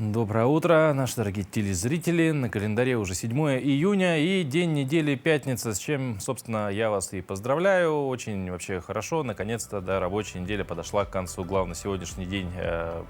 Доброе утро, наши дорогие телезрители. На календаре уже 7 июня и день недели пятница, с чем, собственно, я вас и поздравляю. Очень вообще хорошо. Наконец-то, да, рабочая неделя подошла к концу. Главное сегодняшний день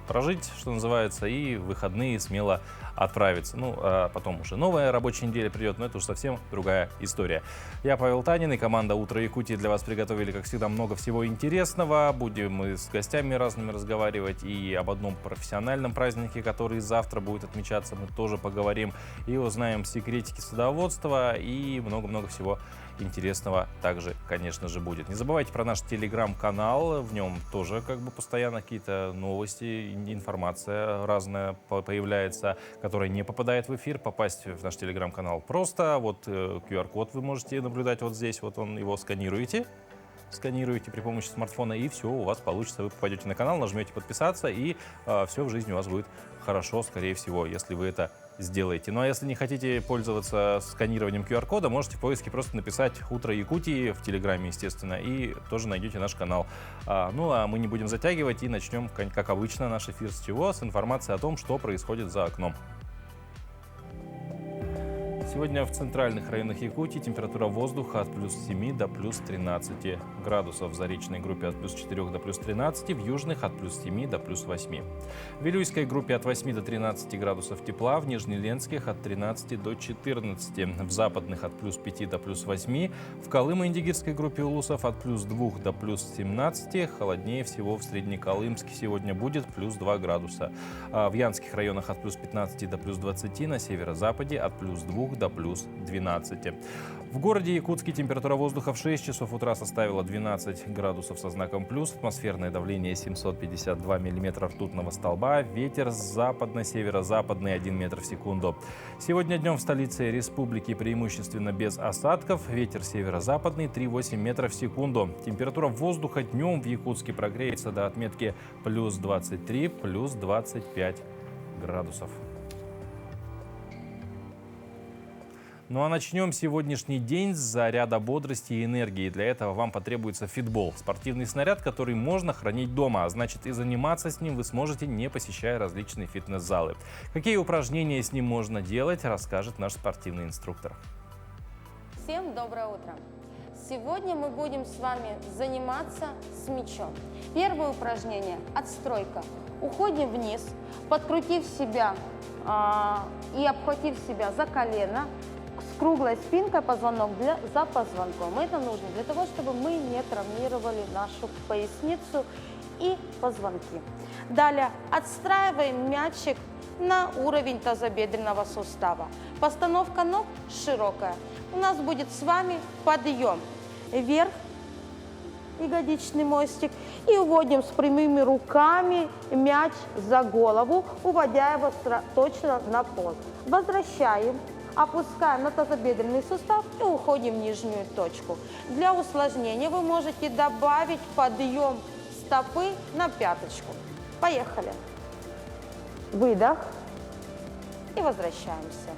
прожить, что называется, и в выходные смело отправиться. Ну, а потом уже новая рабочая неделя придет, но это уже совсем другая история. Я Павел Танин и команда «Утро Якутии» для вас приготовили, как всегда, много всего интересного. Будем мы с гостями разными разговаривать и об одном профессиональном празднике, который завтра будет отмечаться, мы тоже поговорим и узнаем секретики садоводства и много-много всего интересного также, конечно же, будет. Не забывайте про наш телеграм-канал, в нем тоже как бы постоянно какие-то новости, информация разная появляется, которая не попадает в эфир. Попасть в наш телеграм-канал просто, вот QR-код вы можете наблюдать вот здесь, вот он, его сканируете при помощи смартфона, и все, у вас получится. Вы попадете на канал, нажмете подписаться, и все в жизни у вас будет хорошо, скорее всего, если вы это сделаете. Ну а если не хотите пользоваться сканированием QR-кода, можете в поиске просто написать «Утро Якутии» в Телеграме, естественно, и тоже найдете наш канал. Ну а мы не будем затягивать и начнем, как обычно, наш эфир с чего? С информации о том, что происходит за окном. Сегодня в центральных районах Якутии температура воздуха от плюс 7 до плюс 13 градусов. В заречной группе от плюс 4 до плюс 13, в южных от плюс 7 до плюс 8. В Вилюйской группе от 8 до 13 градусов тепла, в Нижнеленских от 13 до 14, в западных от плюс 5 до плюс 8, в Колымо-Индигирской группе улусов от плюс 2 до плюс 17, холоднее всего в Среднеколымске сегодня будет плюс 2 градуса. В Янских районах от плюс 15 до плюс 20, на северо-западе от плюс 2 до плюс 12. В городе Якутске температура воздуха в 6 часов утра составила 12 градусов со знаком плюс, атмосферное давление 752 миллиметра ртутного столба, ветер западно-северо-западный 1 метр в секунду. Сегодня днем в столице республики преимущественно без осадков, ветер северо-западный 3,8 метров в секунду. Температура воздуха днем в Якутске прогреется до отметки плюс 23, плюс 25 градусов. Ну а начнем сегодняшний день с заряда бодрости и энергии. Для этого вам потребуется фитбол. Спортивный снаряд, который можно хранить дома, а значит и заниматься с ним вы сможете, не посещая различные фитнес-залы. Какие упражнения с ним можно делать, расскажет наш спортивный инструктор. Всем доброе утро! Сегодня мы будем с вами заниматься с мячом. Первое упражнение – отстройка. Уходим вниз, подкрутив себя и обхватив себя за колено, с круглой спинкой, позвонок за позвонком. Это нужно для того, чтобы мы не травмировали нашу поясницу и позвонки. Далее отстраиваем мячик на уровень тазобедренного сустава. Постановка ног широкая. У нас будет с вами подъем вверх, ягодичный мостик, и уводим с прямыми руками мяч за голову, уводя его точно на пол. Возвращаем. Опускаем на тазобедренный сустав и уходим в нижнюю точку. Для усложнения вы можете добавить подъем стопы на пяточку. Поехали. Выдох и возвращаемся.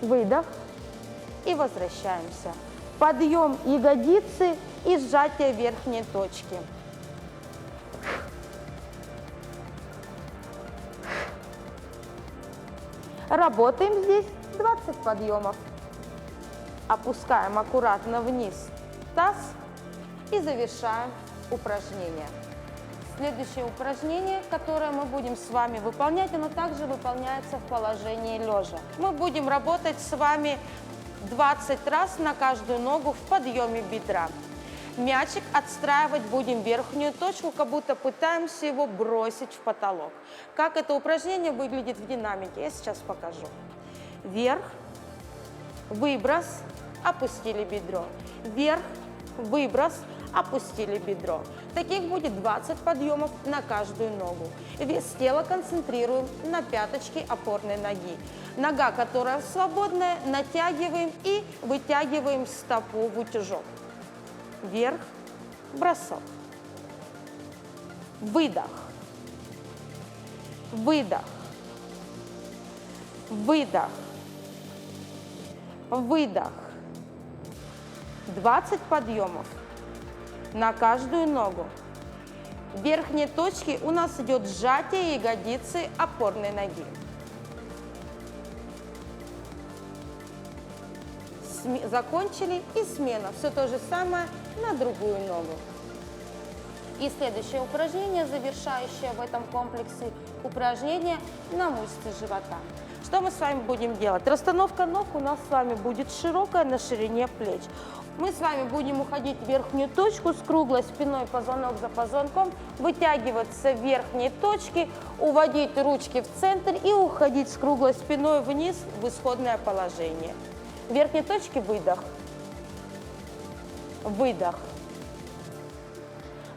Выдох и возвращаемся. Подъем ягодицы и сжатие верхней точки. Работаем здесь 20 подъемов. Опускаем аккуратно вниз таз и завершаем упражнение. Следующее упражнение, которое мы будем с вами выполнять, оно также выполняется в положении лежа. Мы будем работать с вами 20 раз на каждую ногу в подъеме бедра. Мячик отстраивать будем верхнюю точку, как будто пытаемся его бросить в потолок. Как это упражнение выглядит в динамике, я сейчас покажу. Вверх, выброс, опустили бедро. Вверх, выброс, опустили бедро. Таких будет 20 подъемов на каждую ногу. Вес тела концентрируем на пяточке опорной ноги. Нога, которая свободная, натягиваем и вытягиваем стопу в утюжок. Вверх, бросок. Выдох. Выдох. Выдох. Выдох. 20 подъемов на каждую ногу. В верхней точке у нас идет сжатие ягодицы опорной ноги. Закончили и смена. Все то же самое на другую ногу. И следующее упражнение, завершающее в этом комплексе, упражнение на мышцы живота. Что мы с вами будем делать? Расстановка ног у нас с вами будет широкая на ширине плеч. Мы с вами будем уходить в верхнюю точку с круглой спиной, позвонок за позвонком, вытягиваться в верхней точке, уводить ручки в центр и уходить с круглой спиной вниз в исходное положение. В верхней точке выдох, выдох,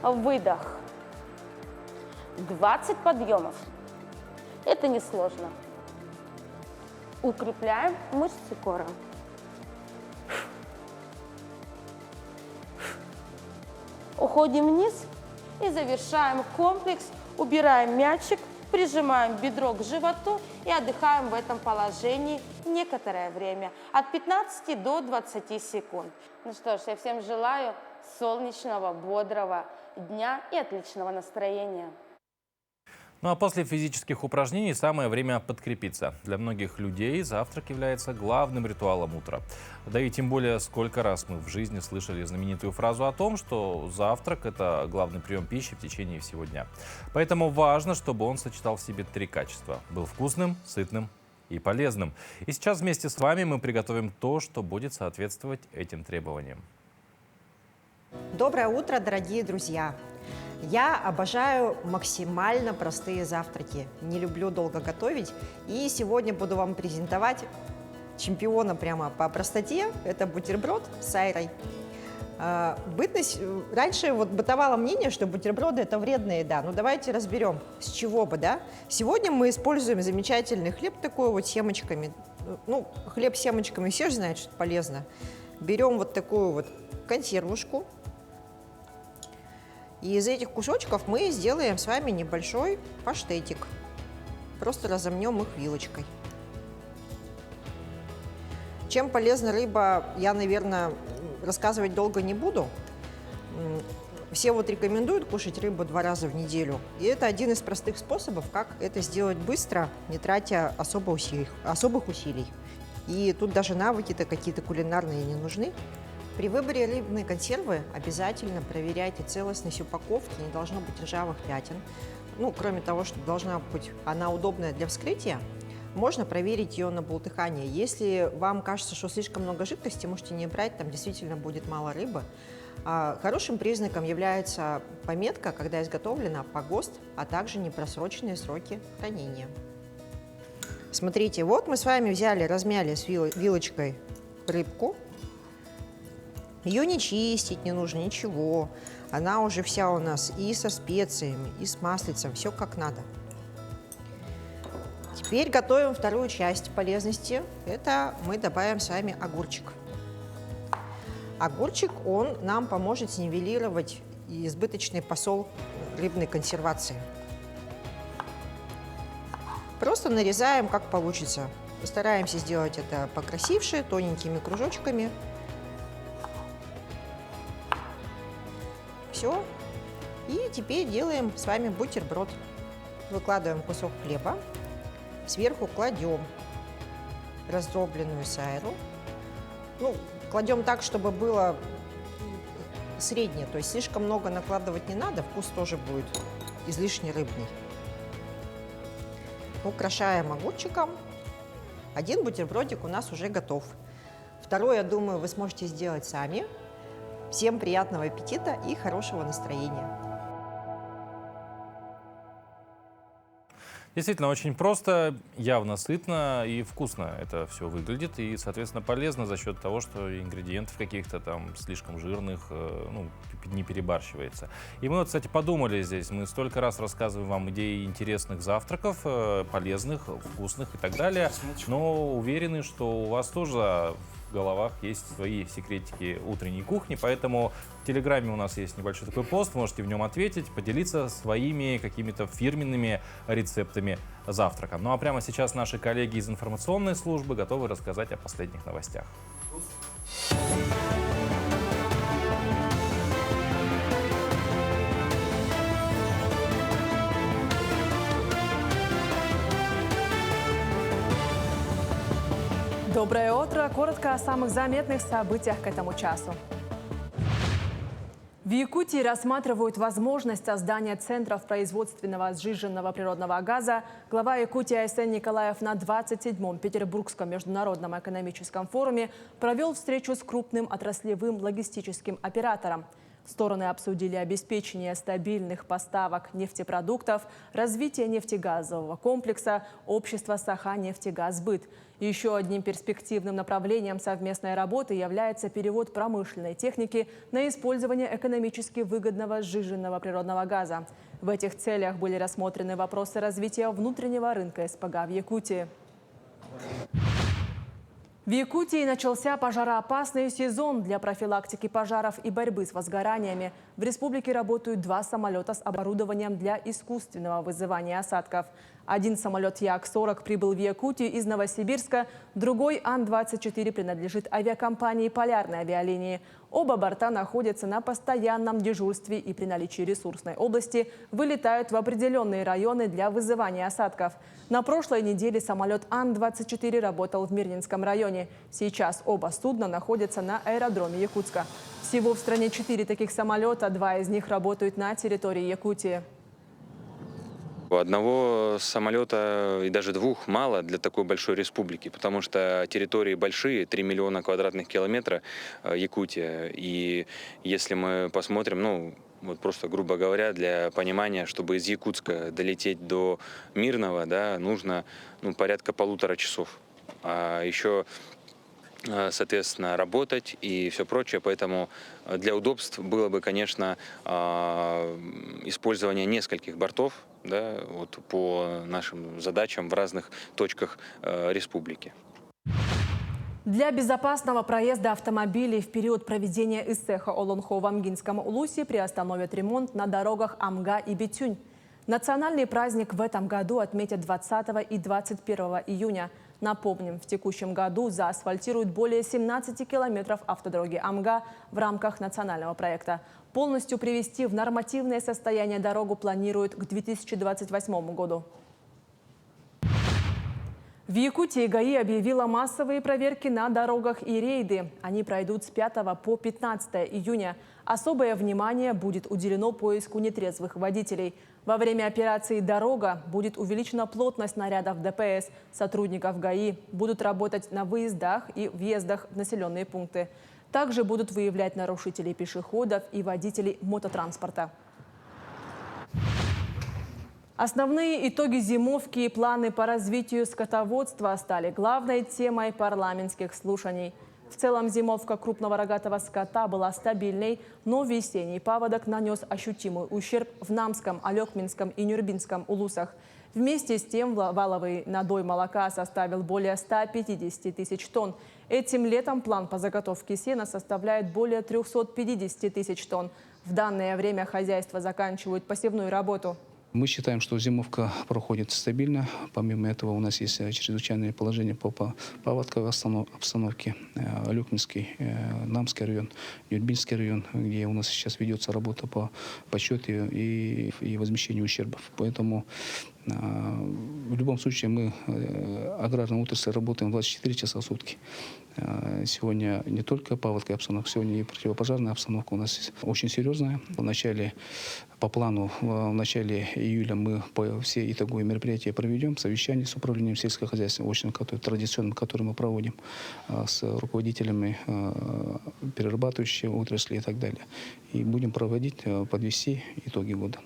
выдох. 20 подъемов. Это несложно. Укрепляем мышцы кора. Уходим вниз и завершаем комплекс. Убираем мячик, прижимаем бедро к животу и отдыхаем в этом положении некоторое время. От 15 до 20 секунд. Ну что ж, я всем желаю солнечного, бодрого дня и отличного настроения. Ну а после физических упражнений самое время подкрепиться. Для многих людей завтрак является главным ритуалом утра. Да и тем более, сколько раз мы в жизни слышали знаменитую фразу о том, что завтрак – это главный прием пищи в течение всего дня. Поэтому важно, чтобы он сочетал в себе 3 качества – был вкусным, сытным и полезным. И сейчас вместе с вами мы приготовим то, что будет соответствовать этим требованиям. Доброе утро, дорогие друзья! Я обожаю максимально простые завтраки, не люблю долго готовить, и сегодня буду вам презентовать чемпиона прямо по простоте. Это бутерброд с сайрой. Раньше бытовало мнение, что бутерброды – это вредная еда. Ну давайте разберем, с чего бы, да? Сегодня мы используем замечательный хлеб такой вот с семечками. Ну, хлеб с семечками все же знают, что это полезно. Берем вот такую вот консервушку. И из этих кусочков мы сделаем с вами небольшой паштетик. Просто разомнем их вилочкой. Чем полезна рыба, я, наверное, рассказывать долго не буду. Все рекомендуют кушать рыбу 2 раза в неделю. И это один из простых способов, как это сделать быстро, не тратя особых усилий. И тут даже навыки-то какие-то кулинарные не нужны. При выборе рыбной консервы обязательно проверяйте целостность упаковки, не должно быть ржавых пятен. Ну, кроме того, что должна быть она удобная для вскрытия, можно проверить ее на бултыхание. Если вам кажется, что слишком много жидкости, можете не брать, там действительно будет мало рыбы. Хорошим признаком является пометка, когда изготовлена по ГОСТ, а также непросроченные сроки хранения. Смотрите, вот мы с вами взяли, размяли с вилочкой рыбку. Ее не чистить не нужно, ничего. Она уже вся у нас и со специями, и с маслицем, все как надо. Теперь готовим вторую часть полезности. Это мы добавим с вами огурчик. Огурчик, он нам поможет снивелировать избыточный посол рыбной консервации. Просто нарезаем, как получится. Постараемся сделать это покрасивше, тоненькими кружочками. Все. И теперь делаем с вами бутерброд. Выкладываем кусок хлеба. Сверху кладем раздробленную сайру. Ну, кладем так, чтобы было среднее. То есть слишком много накладывать не надо. Вкус тоже будет излишне рыбный. Украшаем огурчиком. Один бутербродик у нас уже готов. Второй, я думаю, вы сможете сделать сами. Всем приятного аппетита и хорошего настроения. Действительно, очень просто, явно сытно и вкусно это все выглядит. И, соответственно, полезно за счет того, что ингредиентов каких-то там слишком жирных, ну, не перебарщивается. И мы кстати, подумали здесь, мы столько раз рассказываем вам идеи интересных завтраков, полезных, вкусных и так далее. Но уверены, что у вас тоже в головах есть свои секретики утренней кухни, поэтому в Телеграме у нас есть небольшой такой пост, можете в нем ответить, поделиться своими какими-то фирменными рецептами завтрака. Ну а прямо сейчас наши коллеги из информационной службы готовы рассказать о последних новостях. Доброе утро. Коротко о самых заметных событиях к этому часу. В Якутии рассматривают возможность создания центров производственного сжиженного природного газа. Глава Якутии Айсен Николаев на 27-м Петербургском международном экономическом форуме провел встречу с крупным отраслевым логистическим оператором. Стороны обсудили обеспечение стабильных поставок нефтепродуктов, развитие нефтегазового комплекса, общества «Саханефтегазбыт». Еще одним перспективным направлением совместной работы является перевод промышленной техники на использование экономически выгодного сжиженного природного газа. В этих целях были рассмотрены вопросы развития внутреннего рынка СПГ в Якутии. В Якутии начался пожароопасный сезон. Для профилактики пожаров и борьбы с возгораниями в республике работают 2 самолета с оборудованием для искусственного вызывания осадков. Один самолет Як-40 прибыл в Якутию из Новосибирска, другой Ан-24 принадлежит авиакомпании «Полярной авиалинии». Оба борта находятся на постоянном дежурстве и при наличии ресурсной области вылетают в определенные районы для вызывания осадков. На прошлой неделе самолет Ан-24 работал в Мирнинском районе. Сейчас оба судна находятся на аэродроме Якутска. Всего в стране 4 таких самолета, 2 из них работают на территории Якутии. Одного самолета и даже 2 мало для такой большой республики, потому что территории большие, 3 миллиона квадратных километров Якутия. И если мы посмотрим, вот просто, грубо говоря, для понимания, чтобы из Якутска долететь до Мирного, да, нужно порядка 1,5 часов. А еще, соответственно, работать и все прочее. Поэтому для удобств было бы, конечно, использование нескольких бортов, да, вот по нашим задачам в разных точках республики. Для безопасного проезда автомобилей в период проведения Исеха Олонхо в Амгинском Улусе приостановят ремонт на дорогах Амга и Битюнь. Национальный праздник в этом году отметят 20 и 21 июня. Напомним, в текущем году заасфальтируют более 17 километров автодороги Амга в рамках национального проекта. Полностью привести в нормативное состояние дорогу планируют к 2028 году. В Якутии ГАИ объявила массовые проверки на дорогах и рейды. Они пройдут с 5 по 15 июня. Особое внимание будет уделено поиску нетрезвых водителей. Во время операции «Дорога» будет увеличена плотность нарядов ДПС. Сотрудников ГАИ будут работать на выездах и въездах в населенные пункты. Также будут выявлять нарушителей пешеходов и водителей мототранспорта. Основные итоги зимовки и планы по развитию скотоводства стали главной темой парламентских слушаний. В целом зимовка крупного рогатого скота была стабильной, но весенний паводок нанес ощутимый ущерб в Намском, Алекминском и Нюрбинском улусах. Вместе с тем валовый надой молока составил более 150 тысяч тонн. Этим летом план по заготовке сена составляет более 350 тысяч тонн. В данное время хозяйства заканчивают посевную работу. Мы считаем, что зимовка проходит стабильно. Помимо этого у нас есть чрезвычайное положение по паводковой обстановке. Алекминский, Намский район, Нюрбинский район, где у нас сейчас ведется работа по подсчету и возмещению ущербов. Поэтому в любом случае мы аграрной отрасли работаем 24 часа в сутки. Сегодня не только паводковая обстановка, сегодня и противопожарная обстановка у нас очень серьезная. По плану в начале июля мы все итоговые мероприятия проведем, совещание с управлением сельскохозяйственного, очень традиционным, которое мы проводим с руководителями перерабатывающей отрасли и так далее. И будем проводить, подвести итоги года.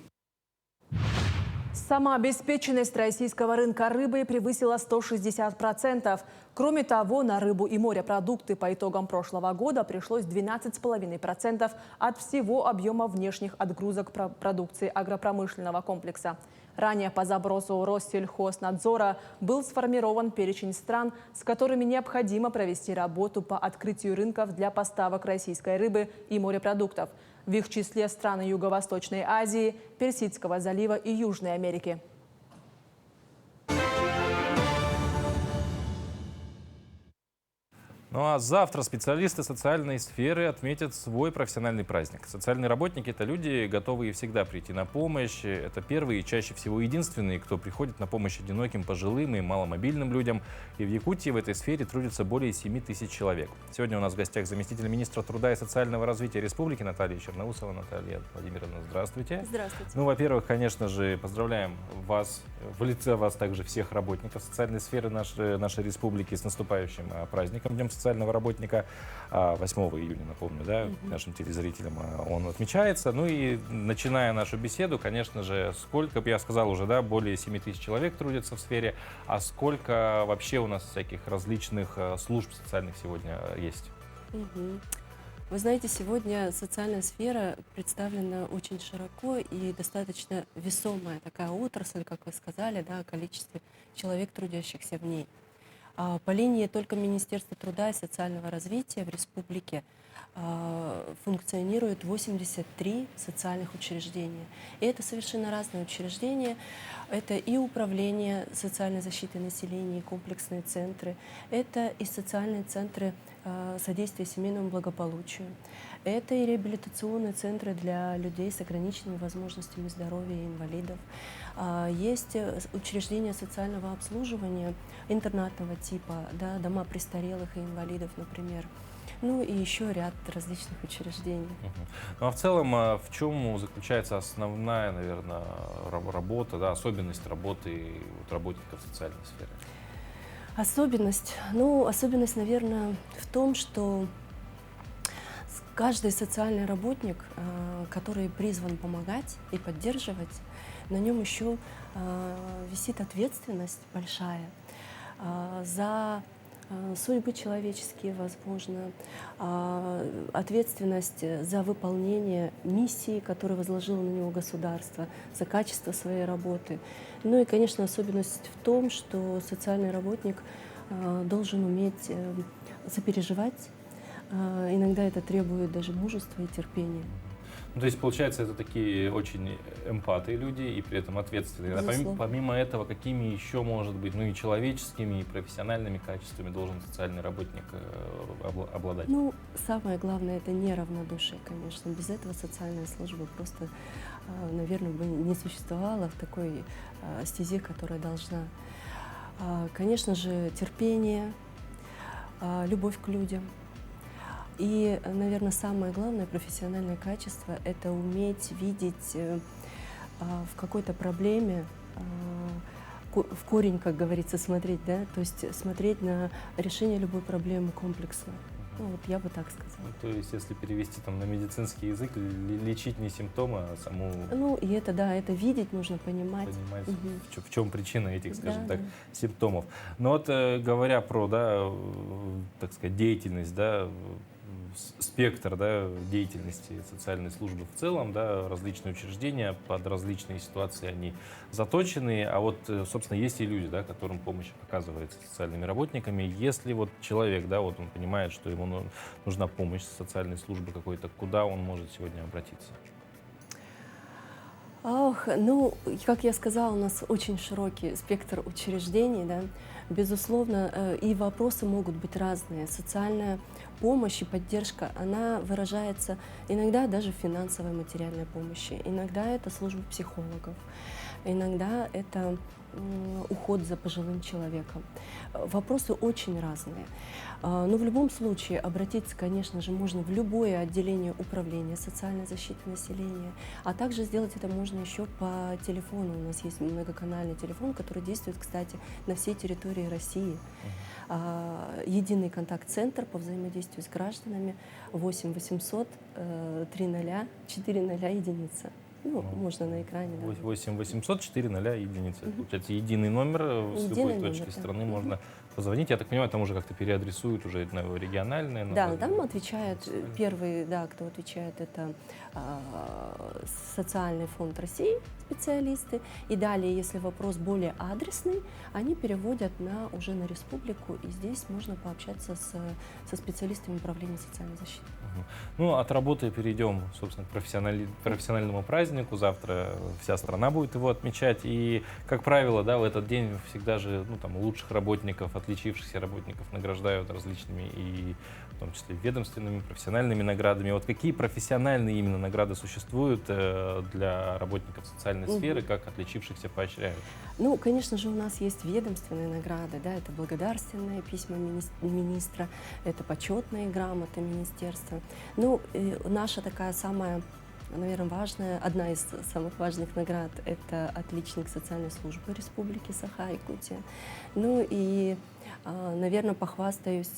Самообеспеченность российского рынка рыбы превысила 160%. Кроме того, на рыбу и морепродукты по итогам прошлого года пришлось 12,5% от всего объема внешних отгрузок продукции агропромышленного комплекса. Ранее по забросу Россельхознадзора был сформирован перечень стран, с которыми необходимо провести работу по открытию рынков для поставок российской рыбы и морепродуктов. В их числе страны Юго-Восточной Азии, Персидского залива и Южной Америки. Ну а завтра специалисты социальной сферы отметят свой профессиональный праздник. Социальные работники – это люди, готовые всегда прийти на помощь. Это первые и чаще всего единственные, кто приходит на помощь одиноким, пожилым и маломобильным людям. И в Якутии в этой сфере трудится более 7 тысяч человек. Сегодня у нас в гостях заместитель министра труда и социального развития республики Наталья Черноусова. Наталья Владимировна, здравствуйте. Здравствуйте. Ну, во-первых, конечно же, поздравляем вас, в лице вас также всех работников социальной сферы нашей республики с наступающим праздником, Днем социального работника. 8 июня, напомню, да, нашим телезрителям он отмечается. Ну и начиная нашу беседу, конечно же, сколько, я сказал уже, да, более 7 тысяч человек трудятся в сфере, а сколько вообще у нас всяких различных служб социальных сегодня есть? Вы знаете, сегодня социальная сфера представлена очень широко и достаточно весомая такая отрасль, как вы сказали, да, о количестве человек, трудящихся в ней. По линии только Министерства труда и социального развития в республике функционирует 83 социальных учреждения. И это совершенно разные учреждения. Это и управление социальной защиты населения, и комплексные центры. Это и социальные центры содействия семейному благополучию. Это и реабилитационные центры для людей с ограниченными возможностями здоровья и инвалидов. Есть учреждения социального обслуживания интернатного типа, да, дома престарелых и инвалидов, например. Ну и еще ряд различных учреждений. Ну а в целом, в чем заключается основная, наверное, работа, да, особенность работы работников социальной сферы? Особенность? Ну, особенность, наверное, в том, что каждый социальный работник, который призван помогать и поддерживать, на нем еще висит ответственность большая за судьбы человеческие, возможно, ответственность за выполнение миссии, которую возложило на него государство, за качество своей работы. Ну и, конечно, особенность в том, что социальный работник должен уметь сопереживать. Иногда это требует даже мужества и терпения. Ну, то есть, получается, это такие очень эмпаты люди и при этом ответственные. А помимо этого, какими еще, может быть, ну и человеческими, и профессиональными качествами должен социальный работник обладать? Ну, самое главное, это неравнодушие, конечно. Без этого социальная служба просто, наверное, бы не существовала в такой стезе, которая должна. Конечно же, терпение, любовь к людям. И, наверное, самое главное профессиональное качество – это уметь видеть в какой-то проблеме, в корень, как говорится, смотреть, да, то есть смотреть на решение любой проблемы комплексно. Ну, вот я бы так сказала. То есть, если перевести там на медицинский язык, лечить не симптомы, а саму... Ну, и это, да, это видеть нужно, понимать. В чем причина этих, скажем так, симптомов. Но вот говоря про, да, так сказать, деятельность, да, спектр, да, деятельности социальной службы в целом, да, различные учреждения под различные ситуации они заточены, а вот, собственно, есть и люди, да, которым помощь оказывается социальными работниками. Если вот человек, да, вот он понимает, что ему нужна помощь социальной службы какой-то, куда он может сегодня обратиться? Ну, как я сказала, у нас очень широкий спектр учреждений, да. Безусловно, и вопросы могут быть разные. Социальная помощь и поддержка, она выражается иногда даже в финансовой материальной помощи, иногда это служба психологов, иногда это уход за пожилым человеком. Вопросы очень разные. Но в любом случае обратиться, конечно же, можно в любое отделение управления социальной защиты населения, а также сделать это можно еще по телефону. У нас есть многоканальный телефон, который действует, кстати, на всей территории России. Единый контакт-центр по взаимодействию с гражданами 8 800 300 400 единица. Ну, можно на экране. Да. 8 800 400 единицы. Получается, единый номер с любой точки страны можно позвонить. Я так понимаю, там уже как-то переадресуют уже на региональные. Да, там отвечают, первый, да, кто отвечает, это Социальный фонд России, специалисты. И далее, если вопрос более адресный, они переводят уже на республику. И здесь можно пообщаться со специалистами управления социальной защиты. Ну, от работы перейдем, собственно, к профессиональному празднику. Завтра вся страна будет его отмечать. И, как правило, да, в этот день всегда же лучших работников, отличившихся работников награждают различными и в том числе ведомственными, профессиональными наградами. Вот какие профессиональные именно награды существуют для работников социальной сферы, как отличившихся поощряют? Ну, конечно же, у нас есть ведомственные награды, да, это благодарственные письма министра, это почетные грамоты министерства. Ну, наша такая самая, наверное, важная, одна из самых важных наград – это отличник социальной службы Республики Саха-Якутия. Ну и, наверное, похвастаюсь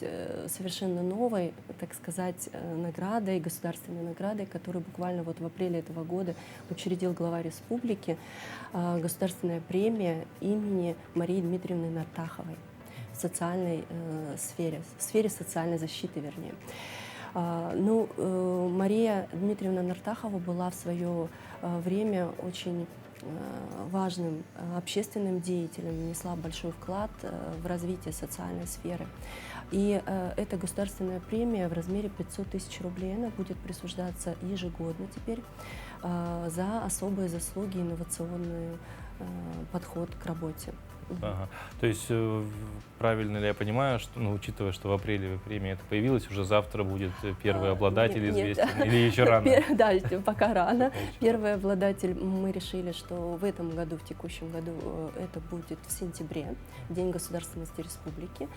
совершенно новой, так сказать, наградой, государственной наградой, которую буквально вот в апреле этого года учредил глава республики, государственная премия имени Марии Дмитриевны Нартаховой в социальной сфере, в сфере социальной защиты, вернее. Мария Дмитриевна Нартахова была в свое время очень важным общественным деятелем, внесла большой вклад в развитие социальной сферы. И эта государственная премия в размере 500 тысяч рублей, она будет присуждаться ежегодно теперь за особые заслуги, инновационный подход к работе. Ага. То есть правильно ли я понимаю, что, учитывая, что в апреле премия эта появилась, уже завтра будет первый обладатель известен, или еще рано? Да, пока рано. Первый обладатель, мы решили, что в этом году, в текущем году, это будет в сентябре, День государственности республики,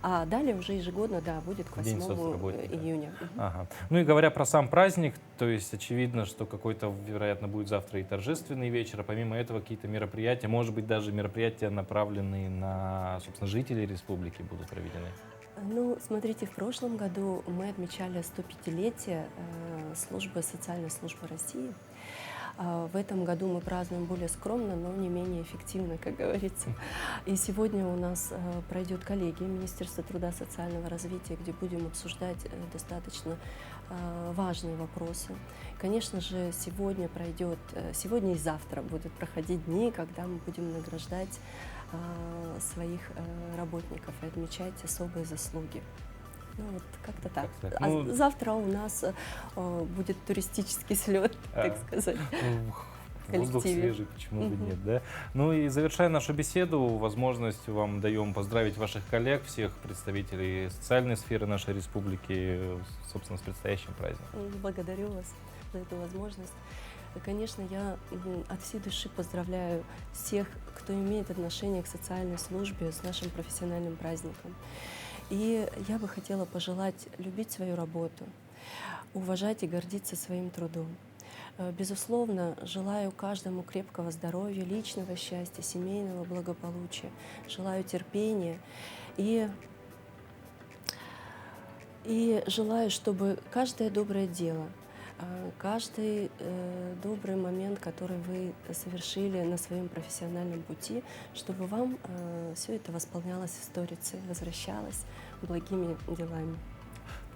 а далее уже ежегодно, да, будет к 8 июня. Ага. Ну и говоря про сам праздник, то есть очевидно, что какой-то, вероятно, будет завтра и торжественный вечер, а помимо этого какие-то мероприятия, может быть, даже мероприятия, направленные на, собственно, жителей республики, будут проведены? Ну, смотрите, в прошлом году мы отмечали 105-летие социальной службы России. В этом году мы празднуем более скромно, но не менее эффективно, как говорится. И сегодня у нас пройдет коллегия Министерства труда и социального развития, где будем обсуждать достаточно важные вопросы. Конечно же, сегодня и завтра будут проходить дни, когда мы будем награждать своих работников и отмечать особые заслуги. Ну, вот как-то так. Завтра у нас будет туристический слет, так сказать. Воздух свежий, почему бы нет, да? Ну и завершая нашу беседу, возможность вам даем поздравить ваших коллег, всех представителей социальной сферы нашей республики, собственно, с предстоящим праздником. Благодарю вас за эту возможность. Конечно, я от всей души поздравляю всех, кто имеет отношение к социальной службе с нашим профессиональным праздником. И я бы хотела пожелать любить свою работу, уважать и гордиться своим трудом. Безусловно, желаю каждому крепкого здоровья, личного счастья, семейного благополучия. Желаю терпения и желаю, чтобы каждое доброе дело, каждый добрый момент, который вы совершили на своем профессиональном пути, чтобы вам все это восполнялось в сторицей, возвращалось благими делами.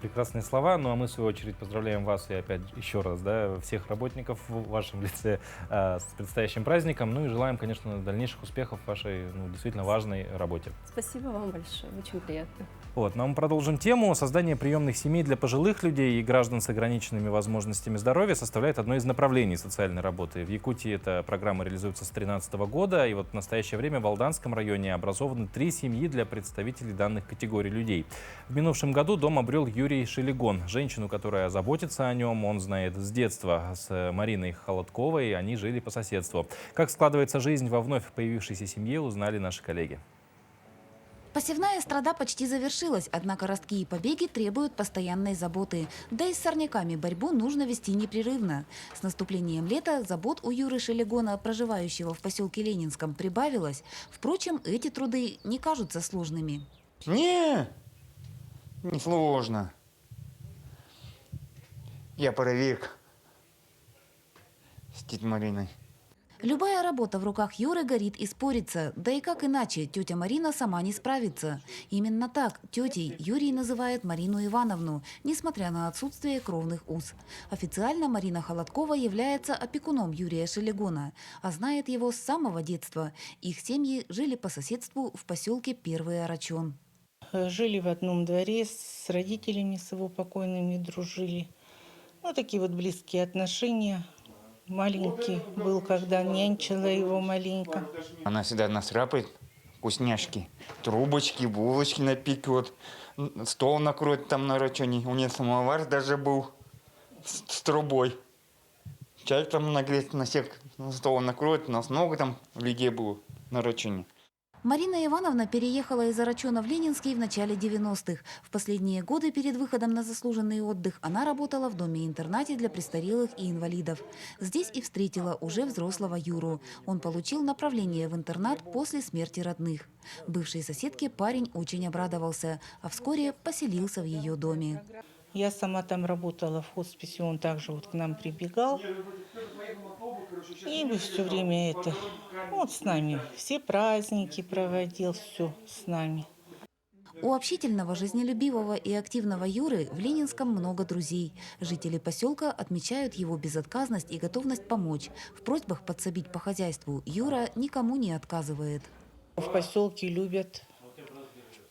Прекрасные слова. Ну а мы, в свою очередь, поздравляем вас и опять еще раз, да, всех работников в вашем лице с предстоящим праздником. Ну и желаем, конечно, дальнейших успехов в вашей действительно важной работе. Спасибо вам большое. Очень приятно. Вот, но мы продолжим тему. Создание приемных семей для пожилых людей и граждан с ограниченными возможностями здоровья составляет одно из направлений социальной работы. В Якутии эта программа реализуется с 2013 года, и вот в настоящее время в Алданском районе образованы 3 семьи для представителей данных категорий людей. В минувшем году дом обрел Юрий Шелегон. Женщину, которая заботится о нем, он знает с детства. С Мариной Холодковой они жили по соседству. Как складывается жизнь во вновь появившейся семье, узнали наши коллеги. Посевная страда почти завершилась, однако ростки и побеги требуют постоянной заботы. Да и с сорняками борьбу нужно вести непрерывно. С наступлением лета забот у Юры Шелегона, проживающего в поселке Ленинском, прибавилось. Впрочем, эти труды не кажутся сложными. Не сложно. Я паровик с тетей Мариной. Любая работа в руках Юры горит и спорится. Да и как иначе, тетя Марина сама не справится. Именно так тетей Юрий называет Марину Ивановну, несмотря на отсутствие кровных уз. Официально Марина Холодкова является опекуном Юрия Шелегона, а знает его с самого детства. Их семьи жили по соседству в поселке Первый Арачон. Жили в одном дворе, с родителями с его покойными дружили. Ну, такие вот близкие отношения. Маленький был, когда нянчила его маленько. Она всегда насрапает вкусняшки, трубочки, булочки напекет, стол накроет там на рачоне. У нее самовар даже был с трубой. Чай там нагреть на всех, стол накроет, у нас много там людей было на рачоне. Марина Ивановна переехала из Арачона в Ленинский в начале 90-х. В последние годы перед выходом на заслуженный отдых она работала в доме-интернате для престарелых и инвалидов. Здесь и встретила уже взрослого Юру. Он получил направление в интернат после смерти родных. Бывшей соседке парень очень обрадовался, а вскоре поселился в ее доме. Я сама там работала в хосписе, он также вот к нам прибегал. И все время вот с нами, все праздники проводил, все с нами. У общительного, жизнелюбивого и активного Юры в Ленинском много друзей. Жители поселка отмечают его безотказность и готовность помочь. В просьбах подсобить по хозяйству Юра никому не отказывает. В поселке любят.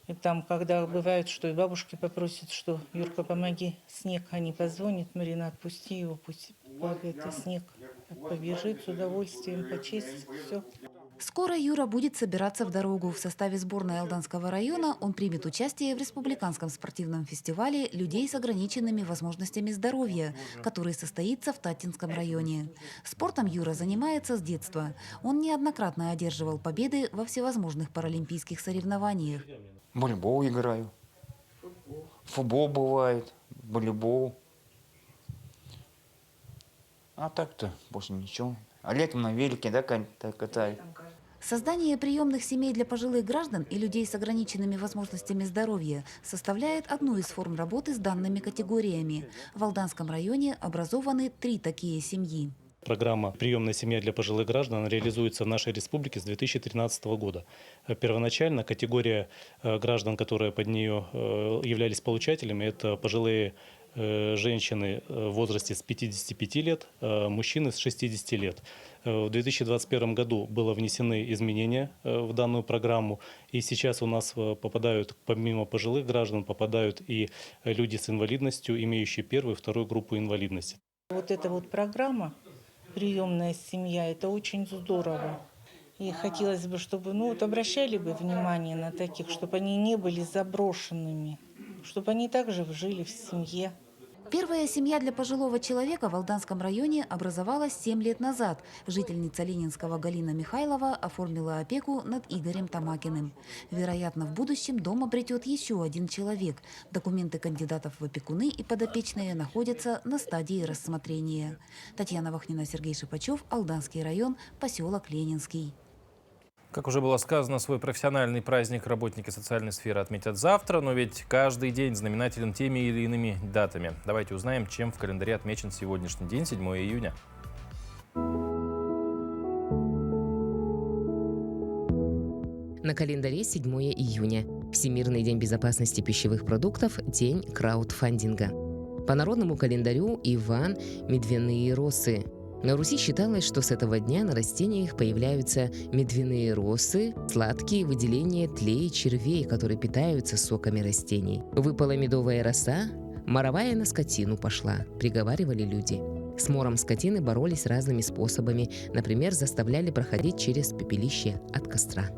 И там, когда бывает, что и бабушки попросят, что Юрка, помоги, снег, они позвонят, Марина, отпусти его, пусть падает, и снег побежит с удовольствием, почистит, все. Скоро Юра будет собираться в дорогу. В составе сборной Алданского района он примет участие в республиканском спортивном фестивале людей с ограниченными возможностями здоровья, который состоится в Татинском районе. Спортом Юра занимается с детства. Он неоднократно одерживал победы во всевозможных паралимпийских соревнованиях. Волейбол играю. Футбол бывает, волейбол. А так-то больше ничего. А летом на велике, да, катаю. Создание приемных семей для пожилых граждан и людей с ограниченными возможностями здоровья составляет одну из форм работы с данными категориями. В Алданском районе образованы 3 такие семьи. Программа «Приемная семья для пожилых граждан» реализуется в нашей республике с 2013 года. Первоначально категория граждан, которые под нее являлись получателями, это пожилые женщины в возрасте с 55 лет, мужчины с 60 лет. В 2021 году было внесены изменения в данную программу, и сейчас у нас попадают, помимо пожилых граждан, попадают и люди с инвалидностью, имеющие первую и вторую группу инвалидности. Вот эта вот программа «Приемная семья» – это очень здорово. И хотелось бы, чтобы обращали бы внимание на таких, чтобы они не были заброшенными, чтобы они также жили в семье. Первая семья для пожилого человека в Алданском районе образовалась 7 лет назад. Жительница Ленинского Галина Михайлова оформила опеку над Игорем Тамакиным. Вероятно, в будущем дом обретет еще один человек. Документы кандидатов в опекуны и подопечные находятся на стадии рассмотрения. Татьяна Вахнина, Сергей Шипачев, Алданский район, поселок Ленинский. Как уже было сказано, свой профессиональный праздник работники социальной сферы отметят завтра, но ведь каждый день знаменателен теми или иными датами. Давайте узнаем, чем в календаре отмечен сегодняшний день, 7 июня. На календаре 7 июня. Всемирный день безопасности пищевых продуктов, день краудфандинга. По народному календарю Иван Медвяные росы. На Руси считалось, что с этого дня на растениях появляются медвяные росы, сладкие выделения тлей червей, которые питаются соками растений. Выпала медовая роса, моровая на скотину пошла, приговаривали люди. С мором скотины боролись разными способами, например, заставляли проходить через пепелище от костра.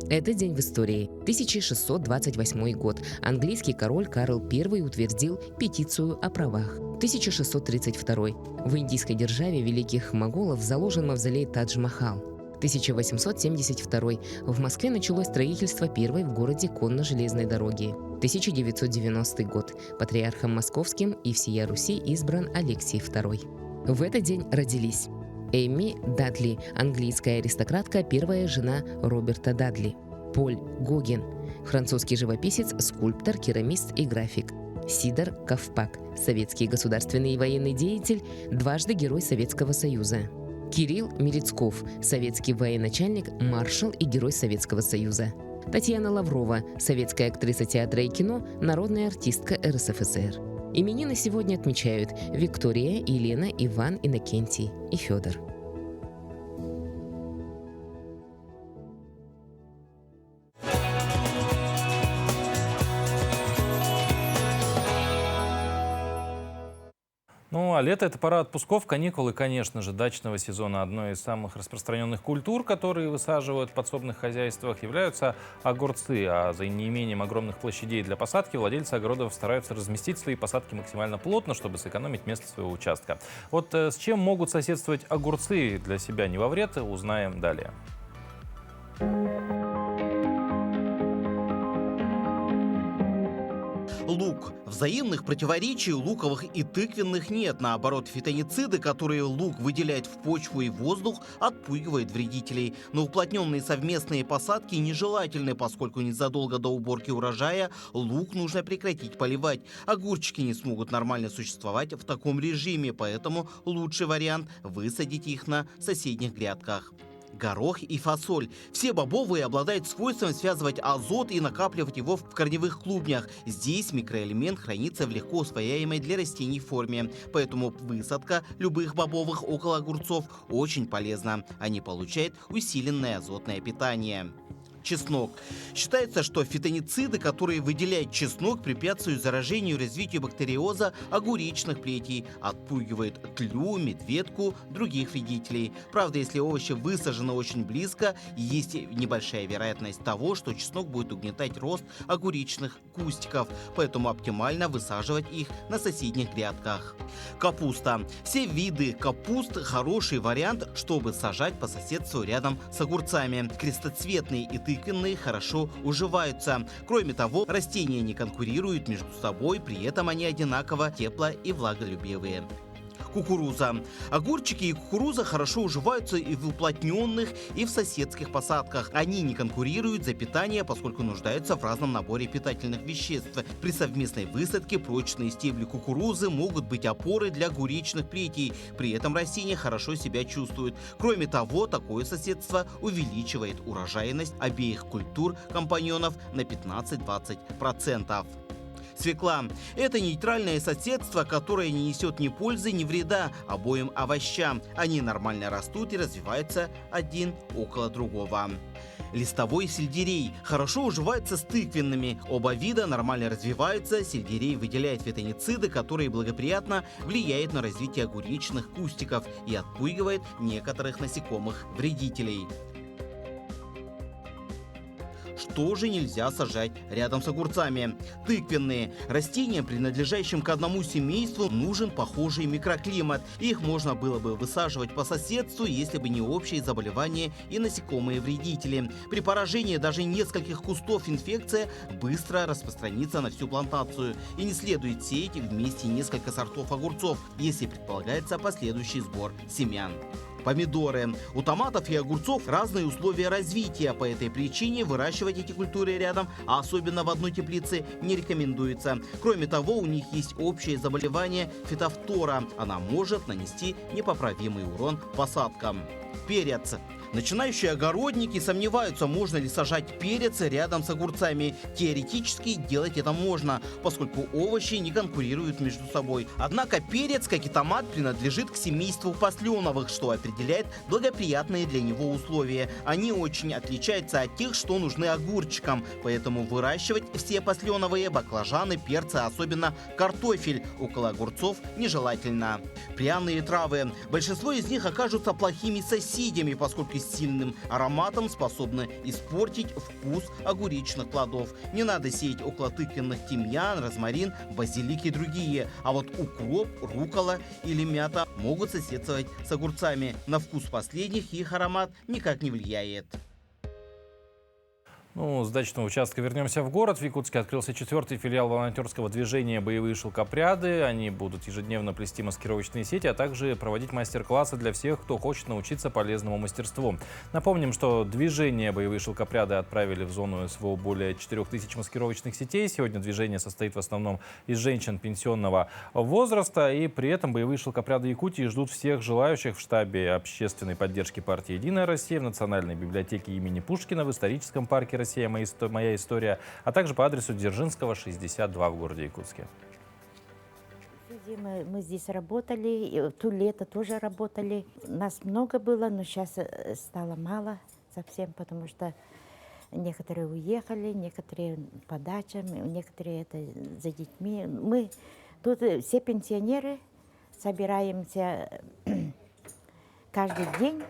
Это день в истории. 1628 год. Английский король Карл I утвердил петицию о правах. 1632. В индийской державе великих моголов заложен мавзолей Тадж-Махал. 1872. В Москве началось строительство первой в городе конно-железной дороги. 1990 год. Патриархом московским и всея Руси избран Алексий II. В этот день родились Эмми Дадли, английская аристократка, первая жена Роберта Дадли. Поль Гоген, французский живописец, скульптор, керамист и график. Сидор Ковпак, советский государственный и военный деятель, дважды Герой Советского Союза. Кирилл Мерецков, советский военачальник, маршал и герой Советского Союза. Татьяна Лаврова, советская актриса театра и кино, народная артистка РСФСР. Именины сегодня отмечают Виктория, Елена, Иван, Иннокентий и Федор. Ну, а лето – это пора отпусков, каникул и, конечно же, дачного сезона. Одной из самых распространенных культур, которые высаживают в подсобных хозяйствах, являются огурцы. А за неимением огромных площадей для посадки владельцы огородов стараются разместить свои посадки максимально плотно, чтобы сэкономить место своего участка. Вот с чем могут соседствовать огурцы для себя не во вред, узнаем далее. Лук. Взаимных противоречий у луковых и тыквенных нет. Наоборот, фитонциды, которые лук выделяет в почву и воздух, отпугивают вредителей. Но уплотненные совместные посадки нежелательны, поскольку незадолго до уборки урожая лук нужно прекратить поливать. Огурчики не смогут нормально существовать в таком режиме, поэтому лучший вариант – высадить их на соседних грядках. Горох и фасоль. Все бобовые обладают свойством связывать азот и накапливать его в корневых клубнях. Здесь микроэлемент хранится в легко усвояемой для растений форме. Поэтому высадка любых бобовых около огурцов очень полезна. Они получают усиленное азотное питание. Чеснок. Считается, что фитонциды, которые выделяет чеснок, препятствуют заражению и развитию бактериоза огуречных плетей, отпугивают тлю, медведку, других вредителей. Правда, если овощи высажены очень близко, есть небольшая вероятность того, что чеснок будет угнетать рост огуречных кустиков, поэтому оптимально высаживать их на соседних грядках. Капуста. Все виды капуст – хороший вариант, чтобы сажать по соседству рядом с огурцами. Крестоцветные и тыквенные хорошо уживаются. Кроме того, растения не конкурируют между собой, при этом они одинаково тепло- и влаголюбивые. Кукуруза. Огурчики и кукуруза хорошо уживаются и в уплотненных, и в соседских посадках. Они не конкурируют за питание, поскольку нуждаются в разном наборе питательных веществ. При совместной высадке прочные стебли кукурузы могут быть опорой для огуречных плетей. При этом растения хорошо себя чувствуют. Кроме того, такое соседство увеличивает урожайность обеих культур компаньонов на 15-20%. Свекла. Это нейтральное соседство, которое не несет ни пользы, ни вреда обоим овощам. Они нормально растут и развиваются один около другого. Листовой сельдерей. Хорошо уживается с тыквенными. Оба вида нормально развиваются. Сельдерей выделяет фитонциды, которые благоприятно влияют на развитие огуречных кустиков и отпугивает некоторых насекомых-вредителей. Что же нельзя сажать рядом с огурцами? Тыквенные. Растениям, принадлежащим к одному семейству, нужен похожий микроклимат. Их можно было бы высаживать по соседству, если бы не общие заболевания и насекомые-вредители. При поражении даже нескольких кустов инфекция быстро распространится на всю плантацию. И не следует сеять вместе несколько сортов огурцов, если предполагается последующий сбор семян. Помидоры. У томатов и огурцов разные условия развития. По этой причине выращивать эти культуры рядом, а особенно в одной теплице, не рекомендуется. Кроме того, у них есть общее заболевание фитофтора. Она может нанести непоправимый урон посадкам. Перец. Начинающие огородники сомневаются, можно ли сажать перец рядом с огурцами. Теоретически делать это можно, поскольку овощи не конкурируют между собой. Однако перец, как и томат, принадлежит к семейству посленовых, что определяет благоприятные для него условия. Они очень отличаются от тех, что нужны огурчикам, поэтому выращивать все посленовые, баклажаны, перцы, особенно картофель, около огурцов нежелательно. Пряные травы. Большинство из них окажутся плохими соседями, поскольку с сильным ароматом способны испортить вкус огуречных плодов. Не надо сеять около тыквенных тимьян, розмарин, базилик и другие. А вот укроп, руккола или мята могут соседствовать с огурцами. На вкус последних их аромат никак не влияет. Ну, с дачного участка вернемся в город. В Якутске открылся 4-й филиал волонтерского движения «Боевые шелкопряды». Они будут ежедневно плести маскировочные сети, а также проводить мастер-классы для всех, кто хочет научиться полезному мастерству. Напомним, что движение «Боевые шелкопряды» отправили в зону СВО более 4000 маскировочных сетей. Сегодня движение состоит в основном из женщин пенсионного возраста. И при этом «Боевые шелкопряды» Якутии ждут всех желающих в штабе общественной поддержки партии «Единая Россия», в Национальной библиотеке имени Пушкина, в историческом парке «Россия. Моя история», а также по адресу Дзержинского, 62 в городе Якутске. Мы здесь работали, и в то лето тоже работали. Нас много было, но сейчас стало мало совсем, потому что некоторые уехали, некоторые по дачам, некоторые это за детьми. Мы тут все пенсионеры собираемся каждый день.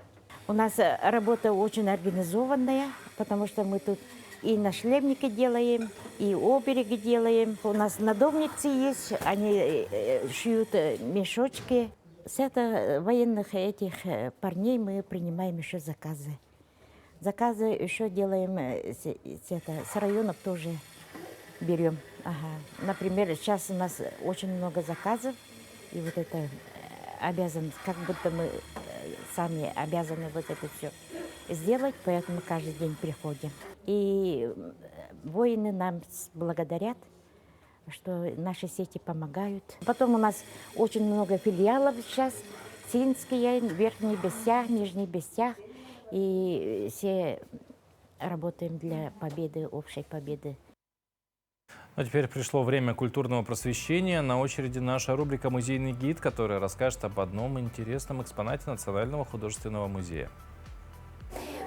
У нас работа очень организованная, потому что мы тут и нашлемники делаем, и обереги делаем. У нас надомницы есть, они шьют мешочки. С военных этих парней мы принимаем еще заказы. Заказы еще делаем с районов тоже берем. Ага. Например, сейчас у нас очень много заказов, и вот это обязанность, как будто мы сами обязаны вот это все сделать, поэтому каждый день приходим. И воины нам благодарят, что наши сети помогают. Потом у нас очень много филиалов сейчас. Синские, Верхний Бестях, Нижний Бестях. И все работаем для победы, общей победы. А теперь пришло время культурного просвещения. На очереди наша рубрика «Музейный гид», которая расскажет об одном интересном экспонате Национального художественного музея.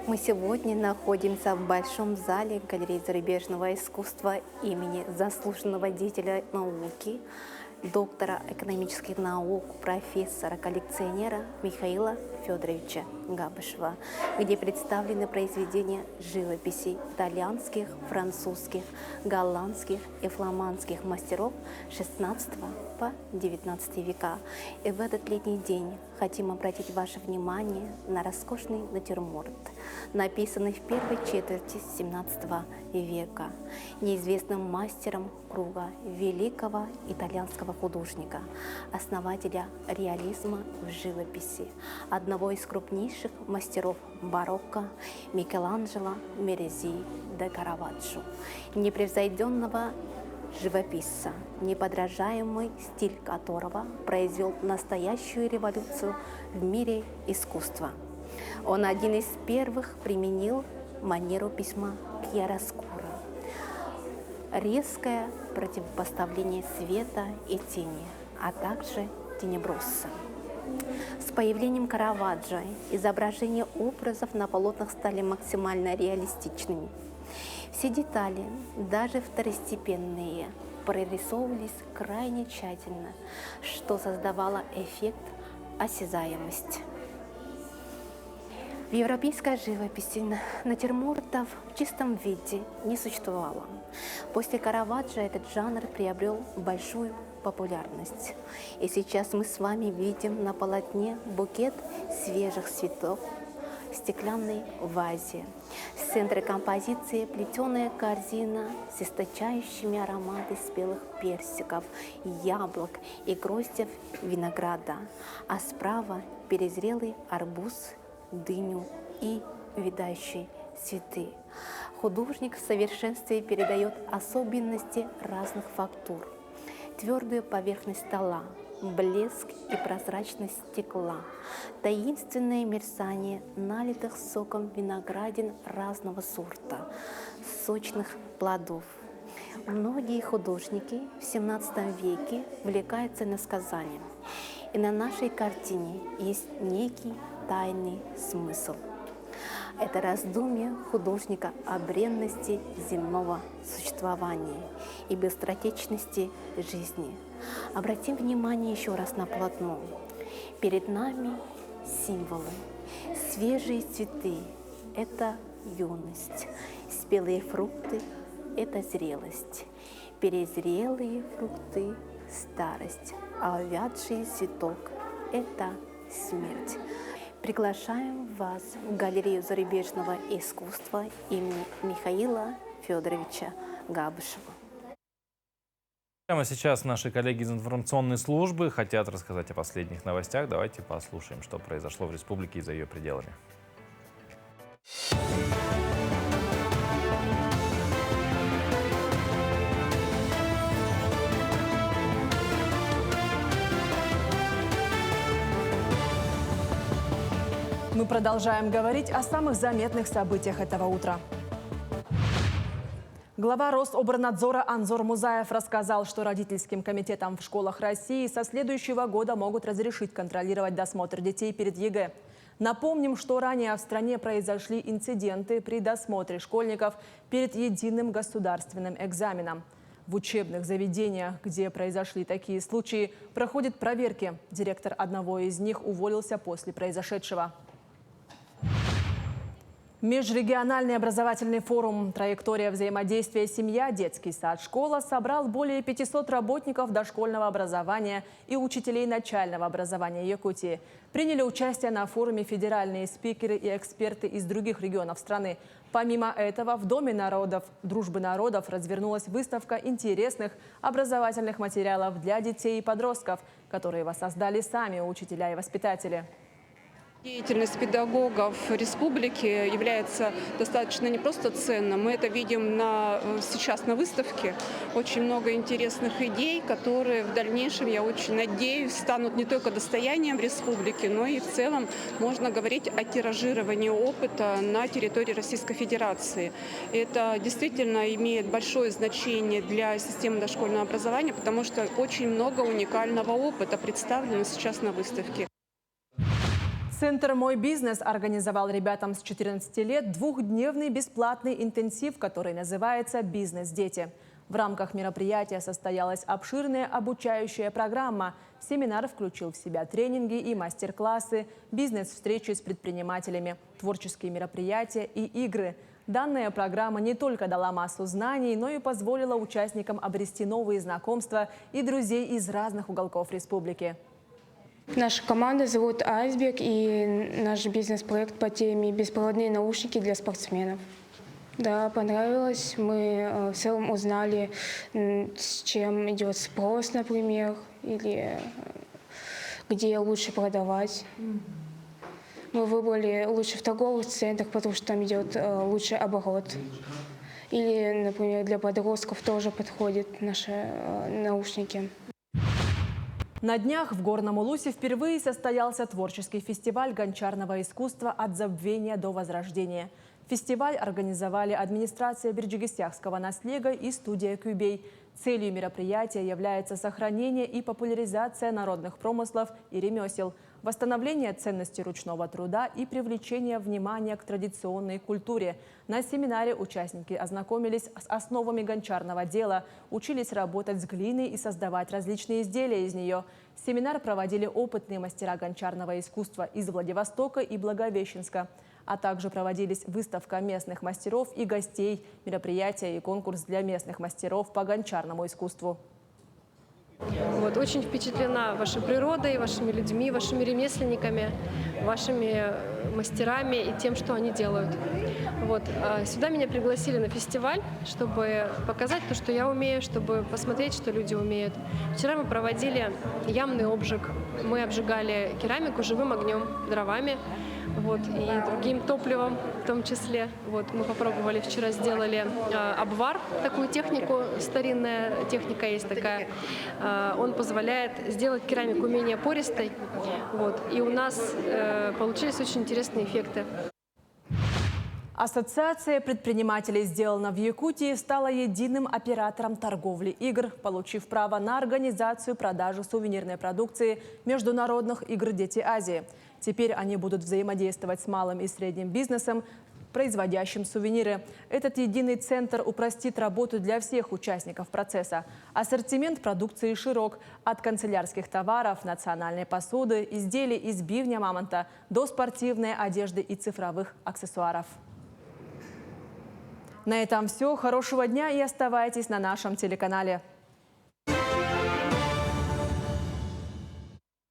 Мы сегодня находимся в Большом зале галереи зарубежного искусства имени заслуженного деятеля науки, доктора экономических наук, профессора, коллекционера Михаила Федоровича Габышева, где представлены произведения живописи итальянских, французских, голландских и фламандских мастеров XVI по XIX века. И в этот летний день хотим обратить ваше внимание на роскошный натюрморт, написанный в первой четверти XVII века неизвестным мастером круга великого итальянского художника, основателя реализма в живописи, одного из крупнейших мастеров барокко Микеланджело Мерези де Караваджо, непревзойденного живописца, неподражаемый стиль которого произвел настоящую революцию в мире искусства. Он один из первых применил манеру письма кьяроскуро, резкое противопоставление света и тени, а также тенебросса. С появлением Караваджо изображения образов на полотнах стали максимально реалистичными. Все детали, даже второстепенные, прорисовывались крайне тщательно, что создавало эффект осязаемости. В европейской живописи натюрмортов в чистом виде не существовало. После Караваджо этот жанр приобрел большую популярность. И сейчас мы с вами видим на полотне букет свежих цветов в стеклянной вазе. В центре композиции плетеная корзина с источающими ароматы спелых персиков, яблок и гроздев винограда, а справа перезрелый арбуз, дыню и увядающие цветы. Художник в совершенстве передает особенности разных фактур. Твердую поверхность стола, блеск и прозрачность стекла, таинственное мерцание налитых соком виноградин разного сорта, сочных плодов. Многие художники в XVII веке увлекаются иносказанием, и на нашей картине есть некий тайный смысл. Это раздумье художника о бренности земного существования и быстротечности жизни. Обратим внимание еще раз на полотно. Перед нами символы. Свежие цветы – это юность. Спелые фрукты – это зрелость. Перезрелые фрукты – старость. А увядший цветок – это смерть. Приглашаем вас в галерею зарубежного искусства имени Михаила Федоровича Габышева. Прямо сейчас наши коллеги из информационной службы хотят рассказать о последних новостях. Давайте послушаем, что произошло в республике и за ее пределами. Мы продолжаем говорить о самых заметных событиях этого утра. Глава Рособорнадзора Анзор Музаев рассказал, что родительским комитетам в школах России со следующего года могут разрешить контролировать досмотр детей перед ЕГЭ. Напомним, что ранее в стране произошли инциденты при досмотре школьников перед единым государственным экзаменом. В учебных заведениях, где произошли такие случаи, проходят проверки. Директор одного из них уволился после произошедшего. Межрегиональный образовательный форум «Траектория взаимодействия семья, детский сад, школа» собрал более 500 работников дошкольного образования и учителей начального образования Якутии. Приняли участие на форуме федеральные спикеры и эксперты из других регионов страны. Помимо этого, в Доме народов Дружбы народов развернулась выставка интересных образовательных материалов для детей и подростков, которые воссоздали сами учителя и воспитатели. Деятельность педагогов республики является достаточно не просто ценной. Мы это видим сейчас на выставке. Очень много интересных идей, которые в дальнейшем, я очень надеюсь, станут не только достоянием республики, но и в целом можно говорить о тиражировании опыта на территории Российской Федерации. Это действительно имеет большое значение для системы дошкольного образования, потому что очень много уникального опыта представлено сейчас на выставке. Центр «Мой бизнес» организовал ребятам с 14 лет двухдневный бесплатный интенсив, который называется «Бизнес-дети». В рамках мероприятия состоялась обширная обучающая программа. Семинар включил в себя тренинги и мастер-классы, бизнес-встречи с предпринимателями, творческие мероприятия и игры. Данная программа не только дала массу знаний, но и позволила участникам обрести новые знакомства и друзей из разных уголков республики. Наша команда зовут «Айсберг», и наш бизнес-проект по теме «Беспроводные наушники для спортсменов». Да, понравилось. Мы в целом узнали, с чем идет спрос, например, или где лучше продавать. Мы выбрали лучше в торговых центрах, потому что там идет лучший оборот. Или, например, для подростков тоже подходят наши наушники. На днях в Горном Улусе впервые состоялся творческий фестиваль гончарного искусства «От забвения до возрождения». Фестиваль организовали администрация Берджигисяхского наследия и студия «Кюбей». Целью мероприятия является сохранение и популяризация народных промыслов и ремесел, восстановление ценности ручного труда и привлечение внимания к традиционной культуре. На семинаре участники ознакомились с основами гончарного дела, учились работать с глиной и создавать различные изделия из нее. Семинар проводили опытные мастера гончарного искусства из Владивостока и Благовещенска. А также проводились выставка местных мастеров и гостей, мероприятия и конкурс для местных мастеров по гончарному искусству. Вот, очень впечатлена вашей природой, вашими людьми, вашими ремесленниками, вашими мастерами и тем, что они делают. Вот, сюда меня пригласили на фестиваль, чтобы показать то, что я умею, чтобы посмотреть, что люди умеют. Вчера мы проводили ямный обжиг. Мы обжигали керамику живым огнем, дровами. Вот, и другим топливом в том числе. Вот, мы попробовали, вчера сделали обвар, такую технику, старинная техника есть такая. Он позволяет сделать керамику менее пористой. Вот, и у нас получились очень интересные эффекты. Ассоциация предпринимателей «Сделано в Якутии» стала единым оператором торговли игр, получив право на организацию продажи сувенирной продукции международных игр «Дети Азии». Теперь они будут взаимодействовать с малым и средним бизнесом, производящим сувениры. Этот единый центр упростит работу для всех участников процесса. Ассортимент продукции широк – от канцелярских товаров, национальной посуды, изделий из бивня мамонта до спортивной одежды и цифровых аксессуаров. На этом все. Хорошего дня и оставайтесь на нашем телеканале.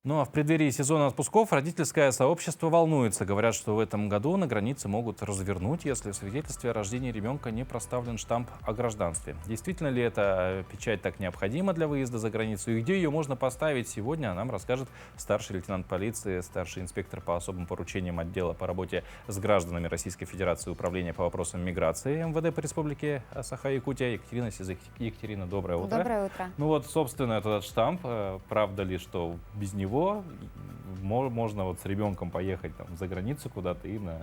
Ну а в преддверии сезона отпусков родительское сообщество волнуется. Говорят, что в этом году на границе могут развернуть, если в свидетельстве о рождении ребенка не проставлен штамп о гражданстве. Действительно ли эта печать так необходима для выезда за границу и где ее можно поставить сегодня, нам расскажет старший лейтенант полиции, старший инспектор по особым поручениям отдела по работе с гражданами Российской Федерации Управления по вопросам миграции МВД по Республике Саха-Якутия Екатерина Сизык. Екатерина, доброе утро. Доброе утро. Ну вот, собственно, этот штамп, правда ли, что без него можно вот с ребенком поехать там за границу куда-то и на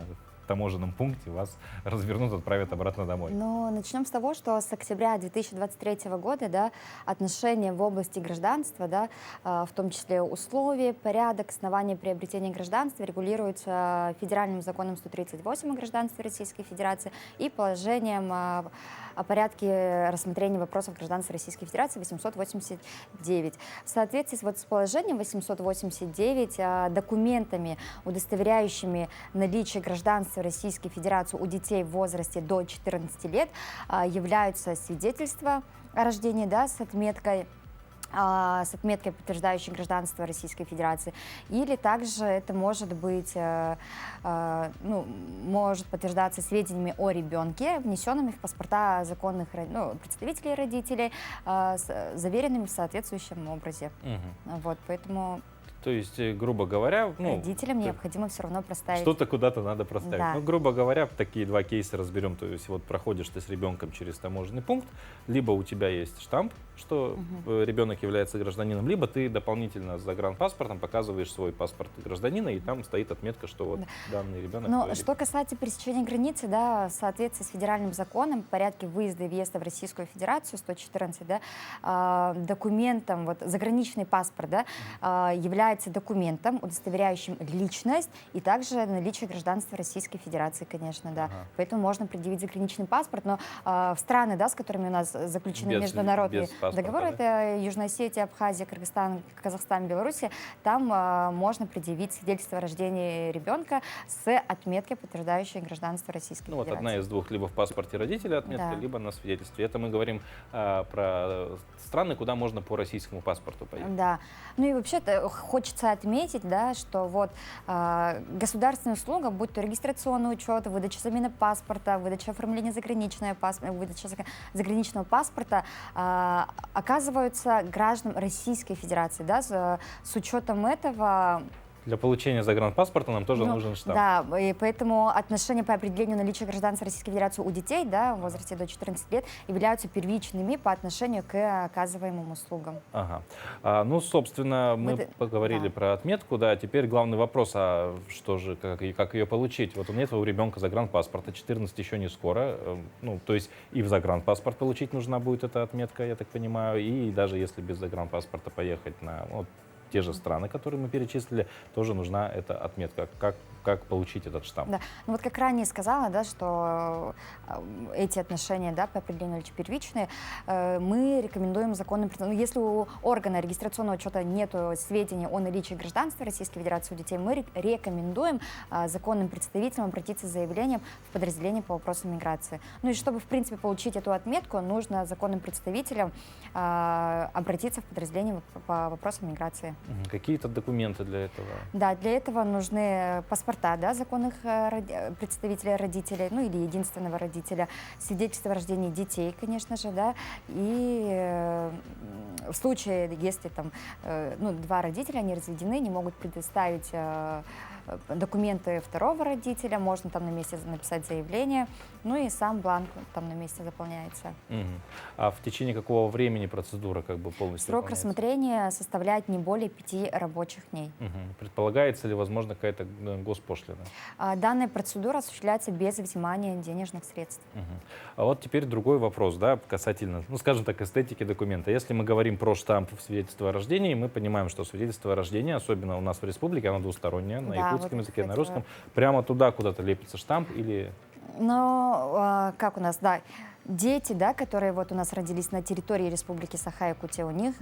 таможенном пункте вас развернут, отправят обратно домой? Ну, начнем с того, что с октября 2023 года, да, отношения в области гражданства, да, в том числе условия, порядок, основания приобретения гражданства регулируются федеральным законом 138 о гражданстве Российской Федерации и положением о порядке рассмотрения вопросов гражданства Российской Федерации 889. В соответствии с положением 889 документами, удостоверяющими наличие гражданства Российской Федерации у детей в возрасте до 14 лет, являются свидетельства о рождении, да, с отметкой, подтверждающей гражданство Российской Федерации, или также это может быть, может подтверждаться сведениями о ребенке, внесенными в паспорта законных представителей родителей, заверенными в соответствующем образе. Вот, поэтому... То есть, грубо говоря... родителям необходимо все равно проставить. Что-то куда-то надо проставить. Да. Ну, грубо говоря, такие два кейса разберем. То есть, вот проходишь ты с ребенком через таможенный пункт, либо у тебя есть штамп, что ребенок является гражданином, либо ты дополнительно с загранпаспортом показываешь свой паспорт гражданина, и там стоит отметка, что вот данный ребенок... Но что касается пересечения границы, да, в соответствии с федеральным законом, в порядке выезда и въезда в Российскую Федерацию 114, да, документом, вот заграничный паспорт, да, является документом, удостоверяющим личность и также наличие гражданства Российской Федерации, конечно, да. Поэтому можно предъявить заграничный паспорт, но в страны, да, с которыми у нас заключены международные договоры, это Южная Осетия, Абхазия, Кыргызстан, Казахстан, Белоруссия, там можно предъявить свидетельство о рождении ребенка с отметкой, подтверждающей гражданство Российской Федерации. Вот одна из двух: либо в паспорте родителя отметка, Да. либо на свидетельстве. Это мы говорим про страны, куда можно по российскому паспорту поехать. Да. Ну и вообще-то хочется отметить, да, что вот государственная услуга, будь то регистрационный учет, выдача замены паспорта, выдача оформления выдача заграничного паспорта, оказываются гражданам Российской Федерации, да, с учетом этого. Для получения загранпаспорта нам тоже нужен штамп. Да, и поэтому отношения по определению наличия гражданства Российской Федерации у детей, да, в возрасте до 14 лет являются первичными по отношению к оказываемым услугам. Ага. Ну, собственно, мы поговорили про отметку, да, теперь главный вопрос, а что же, как ее получить? Вот нет у ребенка загранпаспорта, 14 еще не скоро, ну, то есть и в загранпаспорт получить нужна будет эта отметка, я так понимаю, и даже если без загранпаспорта поехать на... Вот, те же страны, которые мы перечислили, тоже нужна эта отметка. Как получить этот штамп? Да. Ну вот как ранее сказала, да, что эти отношения, да, по определению первичные, мы рекомендуем законным... если у органа регистрационного учета нет сведений о наличии гражданства Российской Федерации у детей, мы рекомендуем законным представителям обратиться с заявлением в подразделение по вопросам миграции. Ну и чтобы, в принципе, получить эту отметку, нужно законным представителям обратиться в подразделение по вопросам миграции. Какие-то документы для этого? Да, для этого нужны паспорта, да, законных представителей родителей, ну или единственного родителя, свидетельство о рождении детей, конечно же, да, и в случае, если там, два родителя, они разведены, не могут предоставить документы второго родителя, можно там на месте написать заявление, ну и сам бланк там на месте заполняется. А в течение какого времени процедура полностью Срок рассмотрения составляет не более 5 рабочих дней. Предполагается ли, возможно, какая-то госпошлина? Данная процедура осуществляется без взимания денежных средств. А вот теперь другой вопрос, да, касательно, скажем так, эстетики документа. Если мы говорим про штамп в свидетельстве о рождении, мы понимаем, что свидетельство о рождении, особенно у нас в республике, оно двустороннее, на якутском языке, на русском. Прямо туда куда-то лепится штамп или... Но как у нас, да, дети, да, которые вот у нас родились на территории Республики Саха-Якутия, у них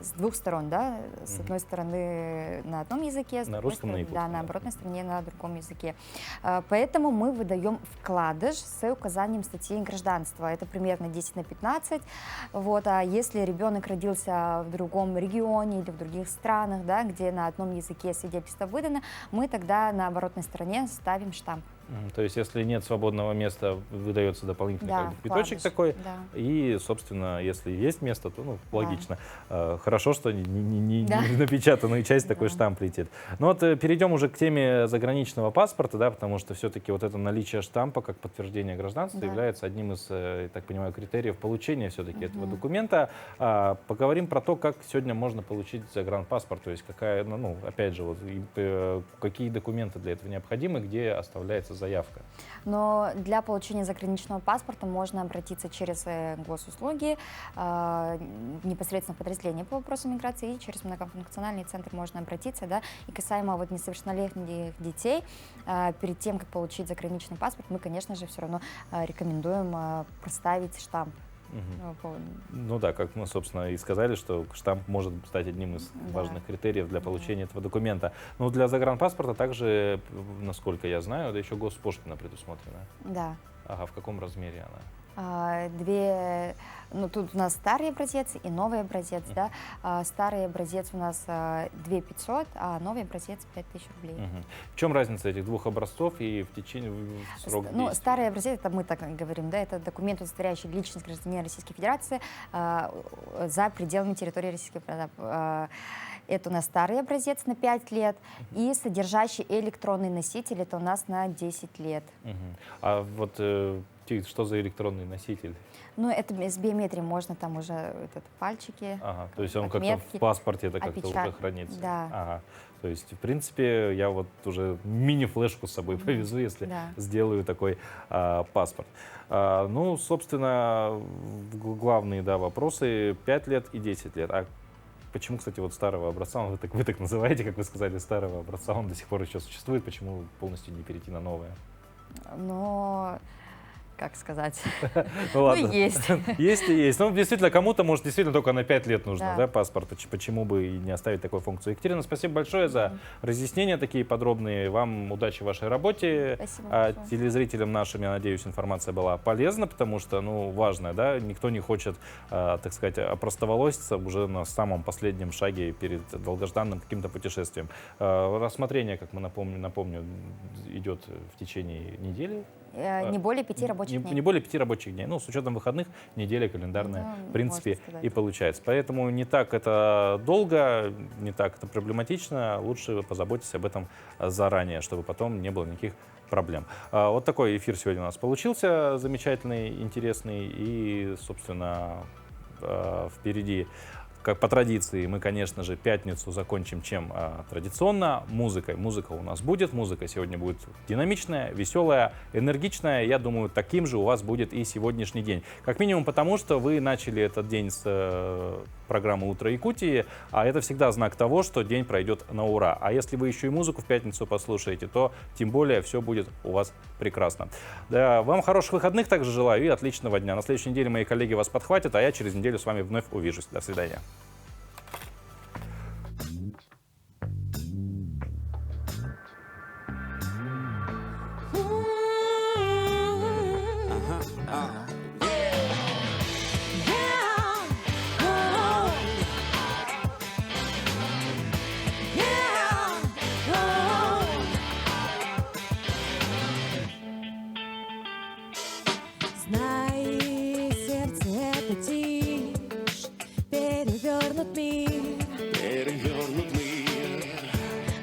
с двух сторон, да, с одной стороны на одном языке, с На другой русском, стороны, на да, на оборотной стороне на другом языке. Поэтому мы выдаем вкладыш с указанием статьи гражданства. Это примерно 10/15. Вот. А если ребенок родился в другом регионе или в других странах, да, где на одном языке свидетельство выдано, мы тогда на оборотной стороне ставим штамп. То есть, если нет свободного места, выдается дополнительный Да, как бы квиточек вкладыш, такой. да. И, собственно, если есть место, то логично. Хорошо, что не Да. напечатанная часть, такой штамп летит. Ну вот перейдем уже к теме заграничного паспорта, да, потому что все-таки вот это наличие штампа как подтверждение гражданства Да. является одним из, я так понимаю, критериев получения все-таки этого документа. Поговорим про то, как сегодня можно получить загранпаспорт, то есть какая, опять же, какие документы для этого необходимы, где оставляется заявка. Но для получения заграничного паспорта можно обратиться через госуслуги, непосредственно в подразделение по вопросам миграции, и через многофункциональный центр можно обратиться. Да? И касаемо несовершеннолетних детей, перед тем, как получить заграничный паспорт, мы, конечно же, все равно рекомендуем проставить штамп. Ну да, как мы, собственно, и сказали, что штамп может стать одним из важных критериев для получения этого документа. Но для загранпаспорта также, насколько я знаю, да еще госпошлина предусмотрена. Да. Ага, в каком размере она? Тут у нас старый образец и новый образец, да. Старый образец у нас 2500, а новый образец 5000 рублей. В чем разница этих двух образцов и в течение срока действия? Старый образец, это мы так говорим, да, это документ, удостоверяющий личность гражданина Российской Федерации за пределами территории Российской Федерации. Это у нас старый образец на 5 лет, и содержащий электронный носитель, это у нас на 10 лет. А вот что за электронный носитель? Это с биометрией можно там уже пальчики, Ага, то есть он отметки, как-то в паспорте это как-то уже хранится? Да. Ага. То есть, в принципе, я вот уже мини-флешку с собой повезу, если сделаю такой паспорт. Собственно, главные вопросы 5 лет и 10 лет. А почему, кстати, вот старого образца, вы так называете, как вы сказали, старого образца, он до сих пор еще существует, почему полностью не перейти на новое? Как сказать? Есть. Есть и есть. Действительно, кому-то, может, действительно только на 5 лет нужно, да, паспорт. Почему бы и не оставить такую функцию? Екатерина, спасибо большое за разъяснения такие подробные. Вам удачи в вашей работе. Спасибо большое. Телезрителям нашим, я надеюсь, информация была полезна, потому что, важно, да, никто не хочет, так сказать, опростоволоситься уже на самом последнем шаге перед долгожданным каким-то путешествием. Рассмотрение, как мы напомню, идет в течение недели. Не более 5 рабочих дней. Не более 5 рабочих дней. С учетом выходных неделя календарная, в принципе, и получается. Поэтому не так это долго, не так это проблематично. Лучше позаботьтесь об этом заранее, чтобы потом не было никаких проблем. Вот такой эфир сегодня у нас получился замечательный, интересный. И, собственно, впереди, как по традиции, мы, конечно же, пятницу закончим чем традиционно музыкой. Музыка у нас будет. Музыка сегодня будет динамичная, веселая, энергичная. Я думаю, таким же у вас будет и сегодняшний день. Как минимум потому, что вы начали этот день с программы «Утро Якутии», а это всегда знак того, что день пройдет на ура. А если вы еще и музыку в пятницу послушаете, то тем более все будет у вас прекрасно. Да, вам хороших выходных также желаю и отличного дня. На следующей неделе мои коллеги вас подхватят, а я через неделю с вами вновь увижусь. До свидания. Знай, сердце это тишь, перевернут мир. Перевернут мир.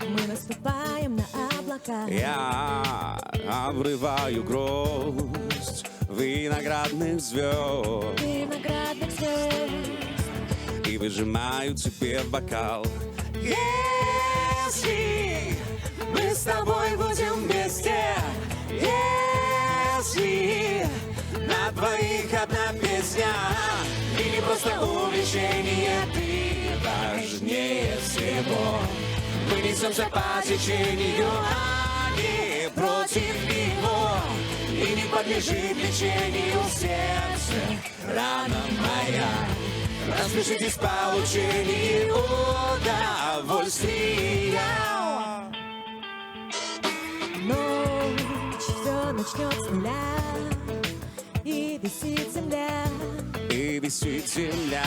Мы наступаем на облака. Я обрываю гроздь виноградных звезд. Виноградных звезд. И выжимаю тебе бокал. Если мы с тобой будем вместе, если на двоих одна песня, и не просто увлечение, ты важнее всего. Мы несемся по течению, а не против него, и не подлежит лечению сердце, рана моя. Распишитесь в получении удовольствия. Ночь, все начнет с нуля, и висит земля. И висит земля.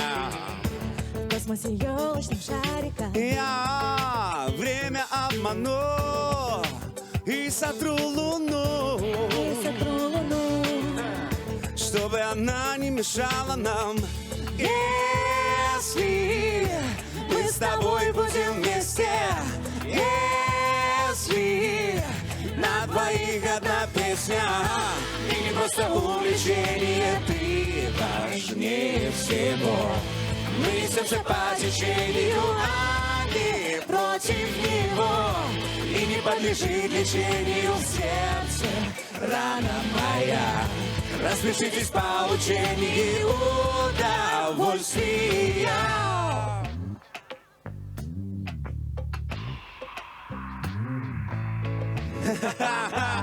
В космосе елочным шариком. Я время обману и сотру луну. Чтобы она не мешала нам. Если мы с тобой будем вместе, если на двоих одна песня, и не просто увлечение, ты важнее всего. Мы несемся по течению, а не против него, и не подлежит лечению сердце, рана моя. Распишитесь в получении удовольствия.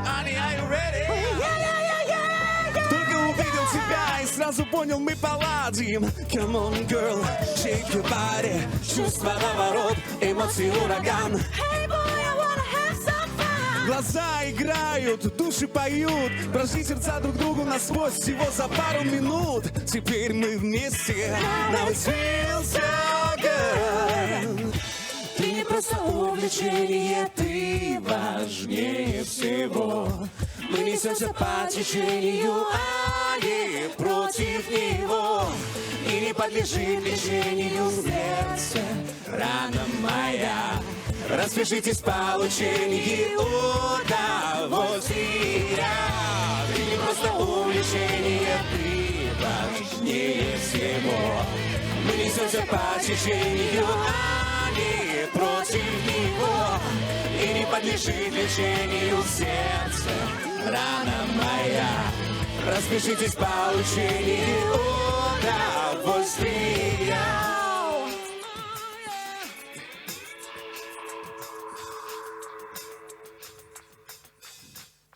Honey, are you ready? Только увидел тебя и сразу понял, мы поладим. Come on, girl, shake your body. Чувства наворот, эмоции ураган. Hey, boy, I wanna have some fun. Глаза играют, души поют. Прожги сердца друг другу насквозь всего за пару минут. Теперь мы вместе. Now it feels so good. Ты не просто увлечение, ты важнее всего. Мы несемся по течению, а не против него, и не подлежит лечению сердце, рана моя. Распишитесь в получении удовольствия. Ты не просто увлечение, ты важнее всего. Мы несемся по течению, а не против него, и не подлежит лечению сердце, рана моя. Распишитесь в получении удовольствия.